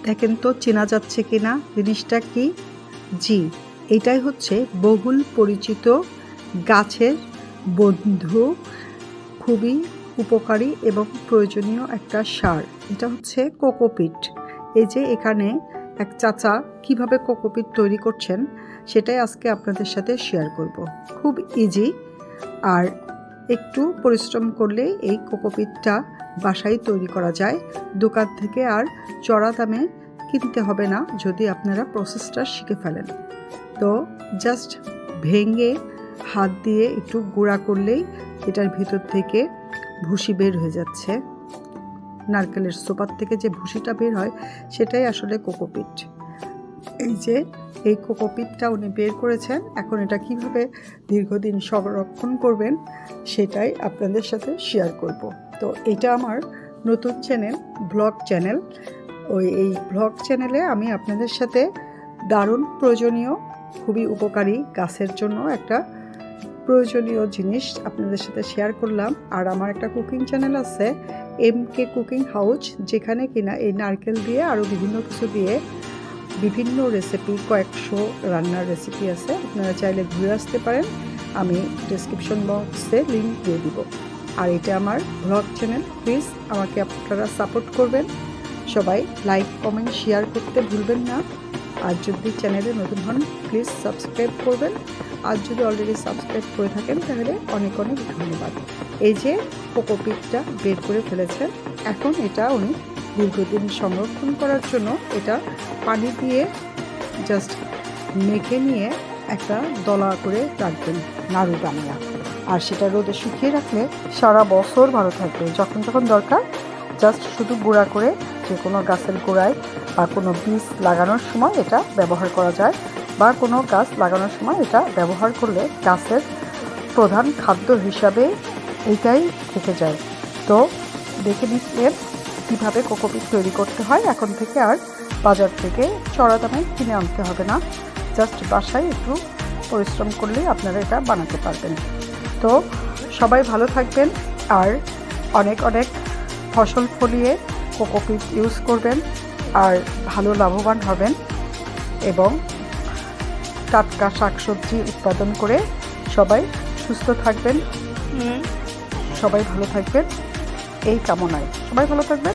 দেখেন তো চেনা যাচ্ছে কিনা জিনিসটা কি? জি, এটাই হচ্ছে বহুল পরিচিত গাছের বন্ধু, খুবই উপকারী এবং প্রয়োজনীয় একটা সার। এটা হচ্ছে কোকোপিট। এই যে এখানে এক চাচা কিভাবে কোকোপিট তৈরি করছেন সেটাই আজকে আপনাদের সাথে শেয়ার করব। খুব ইজি, আর একটু পরিশ্রম করলেই এই কোকোপিটটা বাসায় তৈরি করা যায়। দোকান থেকে আর চড়া দামে কিনতে হবে না যদি আপনারা প্রসেসটা শিখে ফেলেন। তো জাস্ট ভেঙে হাত দিয়ে একটু গুঁড়া করলেই এটার ভিতর থেকে ভুসি বের হয়ে যাচ্ছে। নারকেলের সোপার থেকে যে ভুসিটা বের হয় সেটাই আসলে কোকোপিট। এই যে এই কোকোপিটটা উনি বের করেছেন, এখন এটা কিভাবে দীর্ঘদিন সংরক্ষণ করবেন সেটাই আপনাদের সাথে শেয়ার করব। তো এটা আমার নতুন চ্যানেল, ব্লগ চ্যানেল। এই ব্লগ চ্যানেলে আমি আপনাদের সাথে দারুণ প্রয়োজনীয়, খুবই উপকারী গাছের জন্য একটা প্রয়োজনীয় জিনিস আপনাদের সাথে শেয়ার করলাম। আর আমার একটা কুকিং চ্যানেল আছে, MK কুকিং হাউস, যেখানে কিনা এই নারকেল দিয়ে আরও বিভিন্ন কিছু দিয়ে বিভিন্ন রেসিপি, কয়েকশো রান্নার রেসিপি আছে। আপনারা চাইলে ঘুরে আসতে পারেন, আমি ডেসক্রিপশন বক্সে লিঙ্ক দিয়ে দিব। আর এটা আমার ব্লগ চ্যানেল, প্লিজ আমাকে আপনারা সাপোর্ট করবেন। সবাই লাইক, কমেন্ট, শেয়ার করতে ভুলবেন না। আর যদি চ্যানেলে নতুন হন প্লিজ সাবস্ক্রাইব করবেন। আর যদি অলরেডি সাবস্ক্রাইব করে থাকেন তাহলে অনেক অনেক ধন্যবাদ। এই যে কোকোপিটটা বের করে ফেলেছেন, এখন এটা উনি দীর্ঘদিন সংরক্ষণ করার জন্য এটা পানি দিয়ে জাস্ট মেখে নিয়ে একটা দলা করে রাখবেন, নাড়ু বানিয়ে। আর সেটা রোদে শুকিয়ে রাখলে সারা বছর ভালো থাকবে। যখন যখন দরকার জাস্ট শুধু গুঁড়া করে যে কোনো গাছের গোড়ায় বা কোনো বীজ লাগানোর সময় এটা ব্যবহার করা যায়, বা কোনো গাছ লাগানোর সময় এটা ব্যবহার করলে গাছের প্রধান খাদ্য হিসাবে এইটাই থেকে যায়। তো দেখে নিচ্ছেন কীভাবে কোকোপিট তৈরি করতে হয়। এখন থেকে আর বাজার থেকে চড়া দামে কিনে আনতে হবে না, জাস্ট বাসায় একটু পরিশ্রম করলেই আপনারা এটা বানাতে পারবেন। তো সবাই ভালো থাকবেন আর অনেক অনেক ফসল ফলিয়ে কোকোপিট ইউজ করবেন আর ভালো লাভবান হবেন, এবং টাটকা শাকসবজি উৎপাদন করে সবাই সুস্থ থাকবেন, সবাই ভালো থাকবেন এই কামনায়। সবাই ভালো থাকবেন।